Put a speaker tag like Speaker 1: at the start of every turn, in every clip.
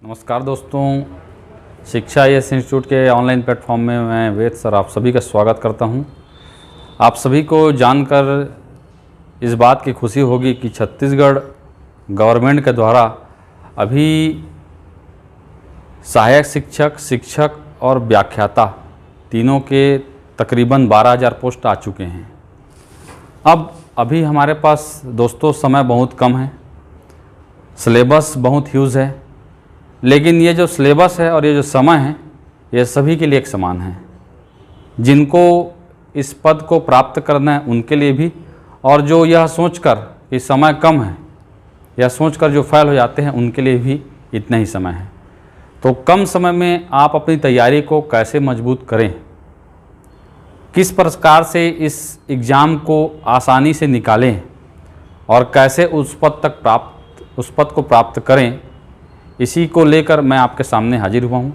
Speaker 1: नमस्कार दोस्तों, शिक्षा यस इंस्टीट्यूट के ऑनलाइन प्लेटफॉर्म में मैं वेद सर आप सभी का स्वागत करता हूं। आप सभी को जानकर इस बात की खुशी होगी कि छत्तीसगढ़ गवर्नमेंट के द्वारा अभी सहायक शिक्षक, शिक्षक और व्याख्याता तीनों के तकरीबन 12,000 पोस्ट आ चुके हैं। अब अभी हमारे पास दोस्तों समय बहुत कम है, सिलेबस बहुत ह्यूज है, लेकिन ये जो सिलेबस है और ये जो समय है ये सभी के लिए एक समान है। जिनको इस पद को प्राप्त करना है उनके लिए भी, और जो यह सोचकर कि समय कम है यह सोचकर जो फेल हो जाते हैं उनके लिए भी इतना ही समय है। तो कम समय में आप अपनी तैयारी को कैसे मजबूत करें, किस प्रकार से इस एग्ज़ाम को आसानी से निकालें और कैसे उस पद को प्राप्त करें, इसी को लेकर मैं आपके सामने हाजिर हुआ हूँ।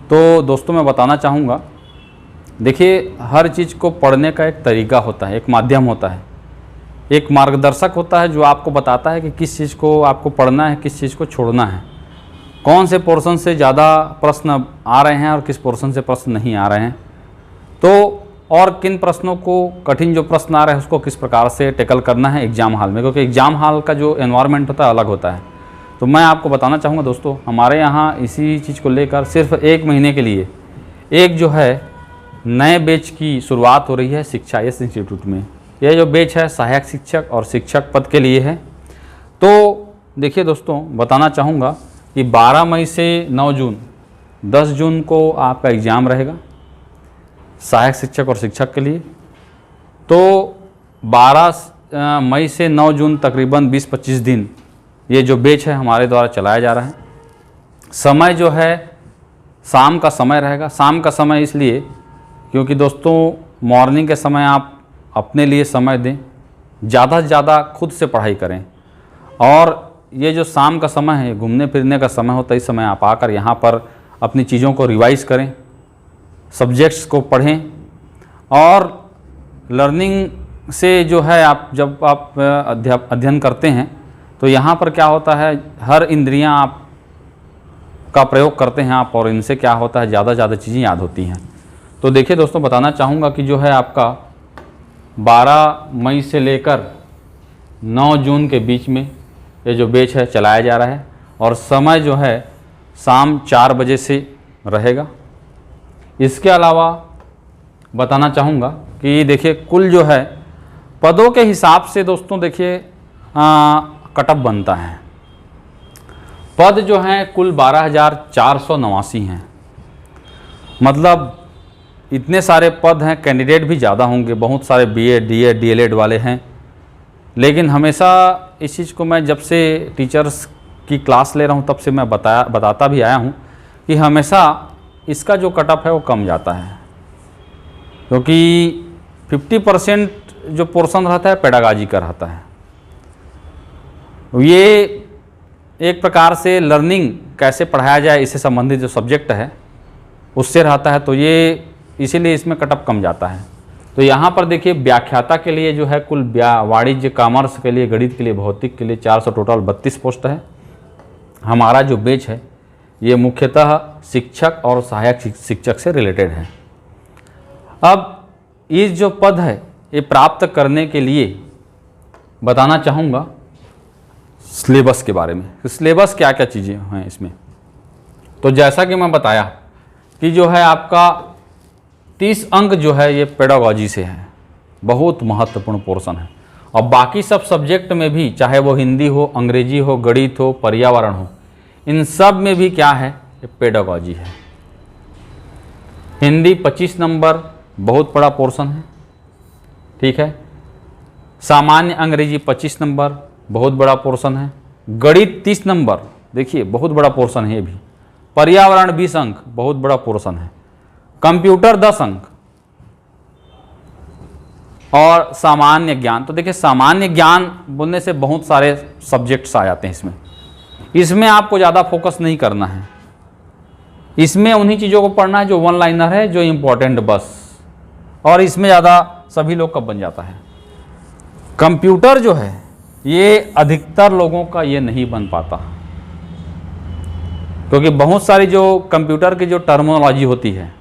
Speaker 1: तो दोस्तों मैं बताना चाहूँगा, देखिए हर चीज़ को पढ़ने का एक तरीका होता है, एक माध्यम होता है, एक मार्गदर्शक होता है जो आपको बताता है कि किस चीज़ को आपको पढ़ना है, किस चीज़ को छोड़ना है, कौन से पोर्शन से ज़्यादा प्रश्न आ रहे हैं और किस पोर्शन से प्रश्न नहीं आ रहे हैं, तो और किन प्रश्नों को कठिन जो प्रश्न आ रहे हैं उसको किस प्रकार से टैकल करना है एग्ज़ाम हॉल में, क्योंकि एग्ज़ाम हॉल का जो एनवायरनमेंट होता है अलग होता है। तो मैं आपको बताना चाहूँगा दोस्तों, हमारे यहाँ इसी चीज़ को लेकर सिर्फ 1 महीने के लिए एक जो है नए बैच की शुरुआत हो रही है शिक्षा यस इंस्टीट्यूट में। यह जो बैच है सहायक शिक्षक और शिक्षक पद के लिए है। तो देखिए दोस्तों, बताना चाहूँगा कि 12 मई से 9 जून 10 जून को आपका एग्ज़ाम रहेगा सहायक शिक्षक और शिक्षक के लिए। तो 12 मई से 9 जून तकरीबन 20-25 दिन ये जो बैच है हमारे द्वारा चलाया जा रहा है। समय जो है शाम का समय रहेगा। शाम का समय इसलिए क्योंकि दोस्तों मॉर्निंग के समय आप अपने लिए समय दें, ज़्यादा से ज़्यादा खुद से पढ़ाई करें, और ये जो शाम का समय है घूमने फिरने का समय होता है, इस समय आप आकर यहाँ पर अपनी चीज़ों को रिवाइज करें, सब्जेक्ट्स को पढ़ें। और लर्निंग से जो है आप जब आप अध्ययन करते हैं तो यहाँ पर क्या होता है, हर इंद्रियाँ आप का प्रयोग करते हैं आप, और इनसे क्या होता है ज़्यादा से ज़्यादा चीज़ें याद होती हैं। तो देखिए दोस्तों, बताना चाहूँगा कि जो है आपका 12 मई से लेकर 9 जून के बीच में ये जो बैच है चलाया जा रहा है, और समय जो है शाम 4 बजे से रहेगा। इसके अलावा बताना चाहूँगा कि देखिए कुल जो है पदों के हिसाब से दोस्तों देखिए कटअप बनता है। पद जो हैं कुल 12,489 हैं, मतलब इतने सारे पद हैं, कैंडिडेट भी ज़्यादा होंगे, बहुत सारे बीएड, डीएड, डीएलएड वाले हैं। लेकिन हमेशा इस चीज़ को मैं जब से टीचर्स की क्लास ले रहा हूँ तब से मैं बताता भी आया हूँ कि हमेशा इसका जो कटअप है वो कम जाता है, क्योंकि 50% जो पोर्शन रहता है पेडागॉजी का रहता है। ये एक प्रकार से लर्निंग कैसे पढ़ाया जाए इससे संबंधित जो सब्जेक्ट है उससे रहता है, तो ये इसीलिए इसमें कटअप कम जाता है। तो यहाँ पर देखिए व्याख्याता के लिए जो है कुल वाणिज्य, कॉमर्स के लिए, गणित के लिए, भौतिक के लिए 400 टोटल 32 पोस्ट है। हमारा जो बैच है ये मुख्यतः शिक्षक और सहायक शिक्षक से रिलेटेड है। अब इस जो पद है ये प्राप्त करने के लिए बताना चाहूँगा सिलेबस के बारे में। सिलेबस क्या क्या चीज़ें हैं इसमें, तो जैसा कि मैं बताया कि जो है आपका 30 अंक जो है ये पेडागॉजी से है, बहुत महत्वपूर्ण पोर्शन है। और बाकी सब सब्जेक्ट में भी, चाहे वो हिंदी हो, अंग्रेजी हो, गणित हो, पर्यावरण हो, इन सब में भी क्या है ये पेडागॉजी है। हिंदी 25 नंबर बहुत बड़ा पोर्शन है, ठीक है। सामान्य अंग्रेजी 25 नंबर बहुत बड़ा पोर्शन है। गणित 30 नंबर, देखिए बहुत बड़ा पोर्शन है ये भी। पर्यावरण 20 अंक, बहुत बड़ा पोर्शन है। कंप्यूटर 10 अंक, और सामान्य ज्ञान, तो देखिए सामान्य ज्ञान बोलने से बहुत सारे सब्जेक्ट्स आ जाते हैं इसमें। इसमें आपको ज़्यादा फोकस नहीं करना है, इसमें उन्हीं चीज़ों को पढ़ना है जो वन लाइनर है, जो इम्पोर्टेंट बस, और इसमें ज़्यादा सभी लोग का बन जाता है। कंप्यूटर जो है ये अधिकतर लोगों का ये नहीं बन पाता, क्योंकि बहुत सारी जो कंप्यूटर की जो टर्मिनोलॉजी होती है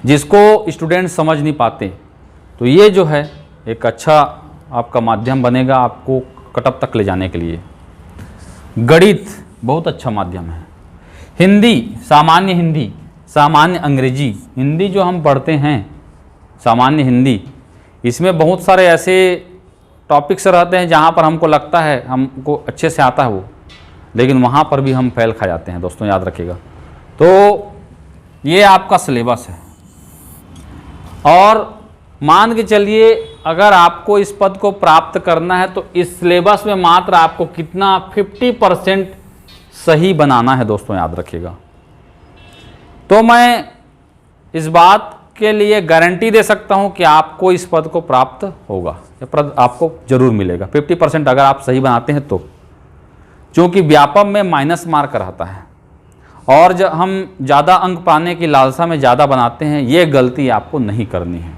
Speaker 1: जिसको स्टूडेंट समझ नहीं पाते, तो ये जो है एक अच्छा आपका माध्यम बनेगा आपको कटअप तक ले जाने के लिए। गणित बहुत अच्छा माध्यम है। हिंदी, सामान्य अंग्रेजी, हिंदी जो हम पढ़ते हैं सामान्य हिंदी, इसमें बहुत सारे ऐसे टॉपिक्स रहते हैं जहाँ पर हमको लगता है हमको अच्छे से आता है वो, लेकिन वहाँ पर भी हम फेल खा जाते हैं दोस्तों, याद रखिएगा। तो ये आपका सिलेबस है। और मान के चलिए अगर आपको इस पद को प्राप्त करना है तो इस सिलेबस में मात्र आपको कितना 50% सही बनाना है दोस्तों, याद रखिएगा। तो मैं इस बात के लिए गारंटी दे सकता हूं कि आपको इस पद को प्राप्त होगा, यह पद आपको जरूर मिलेगा 50% अगर आप सही बनाते हैं तो। क्योंकि व्यापम में माइनस मार्क रहता है और जब हम ज़्यादा अंक पाने की लालसा में ज़्यादा बनाते हैं, ये गलती आपको नहीं करनी है,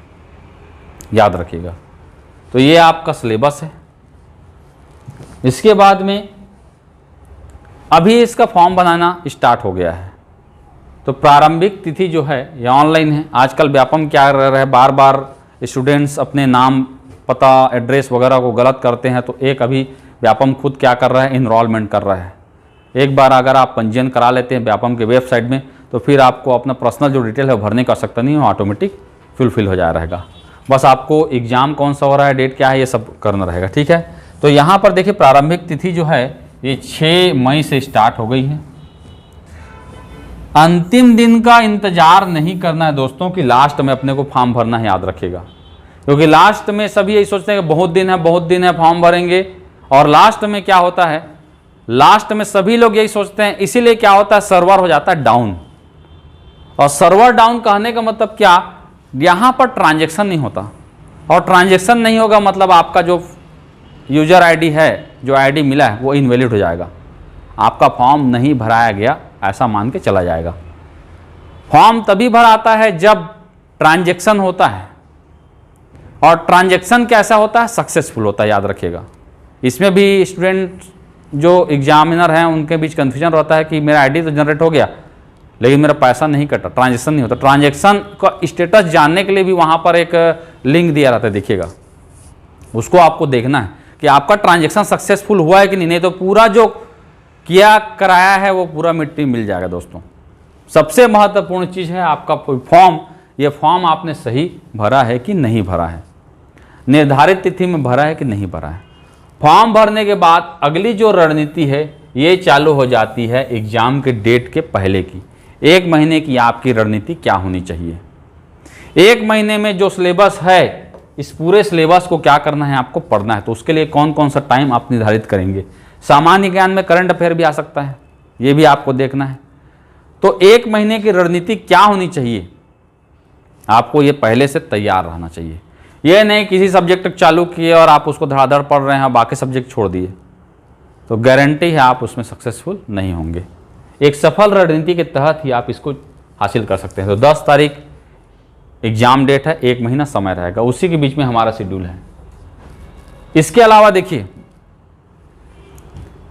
Speaker 1: याद रखिएगा। तो ये आपका सिलेबस है। इसके बाद में अभी इसका फॉर्म बनाना स्टार्ट हो गया है। तो प्रारंभिक तिथि जो है ये ऑनलाइन है। आजकल व्यापम क्या कर रहा है, बार बार स्टूडेंट्स अपने नाम, पता, एड्रेस वगैरह को गलत करते हैं। तो एक अभी व्यापम खुद क्या कर रहा है, इनरोलमेंट कर रहा है। एक बार अगर आप पंजीयन करा लेते हैं व्यापम के वेबसाइट में, तो फिर आपको अपना पर्सनल जो डिटेल है वो भरने का आवश्यकता नहीं है, ऑटोमेटिक फुलफिल हो जा रहेगा। बस आपको एग्ज़ाम कौन सा हो रहा है, डेट क्या है, ये सब करना रहेगा, ठीक है। तो यहाँ पर देखिए प्रारंभिक तिथि जो है ये 6 मई से स्टार्ट हो गई है। अंतिम दिन का इंतजार नहीं करना है दोस्तों कि लास्ट में अपने को फॉर्म भरना है, याद रखिएगा। क्योंकि लास्ट में सभी यही सोचते हैं कि बहुत दिन है फॉर्म भरेंगे, और लास्ट में क्या होता है, लास्ट में सभी लोग यही सोचते हैं, इसीलिए क्या होता है, सर्वर हो जाता है डाउन। और सर्वर डाउन कहने का मतलब क्या, यहाँ पर ट्रांजैक्शन नहीं होता, और ट्रांजैक्शन नहीं होगा मतलब आपका जो यूजर आईडी है, जो आईडी मिला है वो इनवैलिड हो जाएगा, आपका फॉर्म नहीं भराया गया ऐसा मान के चला जाएगा। फॉर्म तभी भराता है जब ट्रांजैक्शन होता है, और ट्रांजैक्शन कैसा होता है, सक्सेसफुल होता है, याद रखिएगा। इसमें भी स्टूडेंट जो एग्जामिनर हैं उनके बीच कन्फ्यूजन रहता है कि मेरा आईडी तो जनरेट हो गया लेकिन मेरा पैसा नहीं कटा, ट्रांजैक्शन नहीं होता। ट्रांजैक्शन का स्टेटस जानने के लिए भी वहाँ पर एक लिंक दिया रहता है, देखिएगा, उसको आपको देखना है कि आपका ट्रांजैक्शन सक्सेसफुल हुआ है कि नहीं तो पूरा जो किया कराया है वो पूरा मिट्टी मिल जाएगा दोस्तों। सबसे महत्वपूर्ण चीज़ है आपका फॉर्म, ये फॉर्म आपने सही भरा है कि नहीं भरा है, निर्धारित तिथि में भरा है कि नहीं भरा है। फॉर्म भरने के बाद अगली जो रणनीति है ये चालू हो जाती है एग्ज़ाम के डेट के पहले की। 1 महीने की आपकी रणनीति क्या होनी चाहिए। 1 महीने में जो सिलेबस है, इस पूरे सिलेबस को क्या करना है, आपको पढ़ना है। तो उसके लिए कौन कौन सा टाइम आप निर्धारित करेंगे। सामान्य ज्ञान में करंट अफेयर भी आ सकता है, ये भी आपको देखना है। तो 1 महीने की रणनीति क्या होनी चाहिए, आपको ये पहले से तैयार रहना चाहिए। ये नहीं किसी सब्जेक्ट चालू किए और आप उसको धड़ाधड़ पढ़ रहे हैं, बाकी सब्जेक्ट छोड़ दिए, तो गारंटी है आप उसमें सक्सेसफुल नहीं होंगे। एक सफल रणनीति के तहत ही आप इसको हासिल कर सकते हैं। तो 10 तारीख एग्जाम डेट है, 1 महीना समय रहेगा, उसी के बीच में हमारा शेड्यूल है। इसके अलावा देखिए,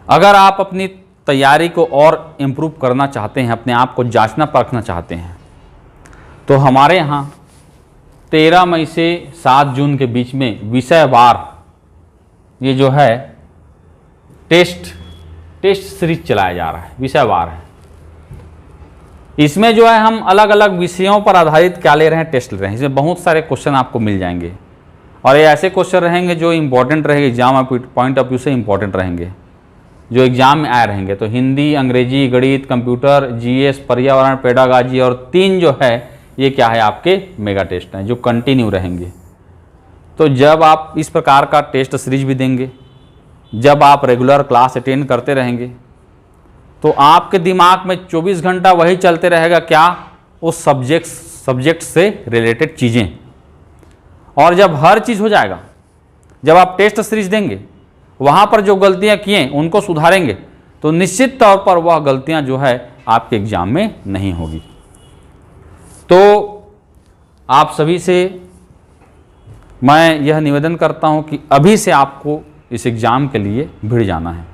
Speaker 1: अगर आप अपनी तैयारी को और इम्प्रूव करना चाहते हैं, अपने आप को जांचना परखना चाहते हैं, तो हमारे यहाँ 13 मई से 7 जून के बीच में विषयवार ये जो है टेस्ट सीरीज चलाया जा रहा है, विषयवार है। इसमें जो है हम अलग अलग विषयों पर आधारित क्या ले रहे हैं, टेस्ट ले रहे हैं। इसमें बहुत सारे क्वेश्चन आपको मिल जाएंगे, और ये ऐसे क्वेश्चन रहेंगे जो इंपॉर्टेंट रहेंगे, एग्जाम पॉइंट ऑफ व्यू से इंपॉर्टेंट रहेंगे, जो एग्जाम में आए रहेंगे। तो हिंदी, अंग्रेजी, गणित, कंप्यूटर, जीएस, पर्यावरण, पेडागॉजी, और 3 जो है ये क्या है, आपके मेगा टेस्ट हैं जो कंटिन्यू रहेंगे। तो जब आप इस प्रकार का टेस्ट सीरीज भी देंगे, जब आप रेगुलर क्लास अटेंड करते रहेंगे, तो आपके दिमाग में 24 घंटा वही चलते रहेगा, क्या, उस सब्जेक्ट से रिलेटेड चीज़ें। और जब हर चीज़ हो जाएगा, जब आप टेस्ट सीरीज देंगे, वहाँ पर जो गलतियाँ किए उनको सुधारेंगे, तो निश्चित तौर पर वह गलतियाँ जो है आपके एग्जाम में नहीं होगी। तो आप सभी से मैं यह निवेदन करता हूँ कि अभी से आपको इस एग्ज़ाम के लिए भिड़ जाना है।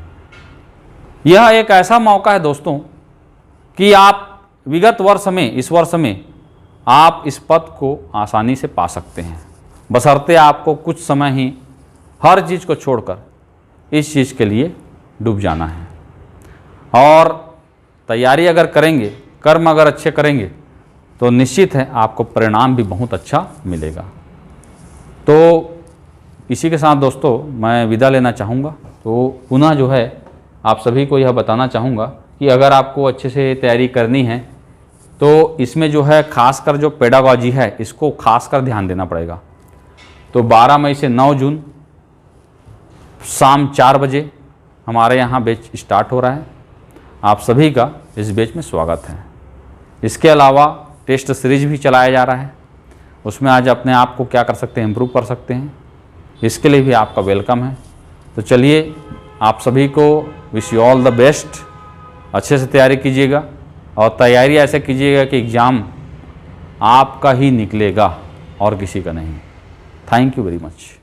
Speaker 1: यह एक ऐसा मौका है दोस्तों कि आप विगत वर्ष में, इस वर्ष में आप इस पद को आसानी से पा सकते हैं, बशर्ते आपको कुछ समय ही हर चीज़ को छोड़कर इस चीज़ के लिए डूब जाना है। और तैयारी अगर करेंगे, कर्म अगर अच्छे करेंगे तो निश्चित है आपको परिणाम भी बहुत अच्छा मिलेगा। तो इसी के साथ दोस्तों मैं विदा लेना चाहूँगा। तो पुनः जो है आप सभी को यह बताना चाहूँगा कि अगर आपको अच्छे से तैयारी करनी है तो इसमें जो है खासकर जो पेडागॉजी है इसको खासकर ध्यान देना पड़ेगा। तो 12 मई से 9 जून शाम 4 बजे हमारे यहाँ बैच स्टार्ट हो रहा है। आप सभी का इस बैच में स्वागत है। इसके अलावा टेस्ट सीरीज भी चलाया जा रहा है, उसमें आज अपने आप को क्या कर सकते हैं, इम्प्रूव कर सकते हैं। इसके लिए भी आपका वेलकम है। तो चलिए आप सभी को wish you all the best. अच्छे से तैयारी कीजिएगा और तैयारी ऐसे कीजिएगा कि एग्ज़ाम आपका ही निकलेगा और किसी का नहीं। Thank you very much.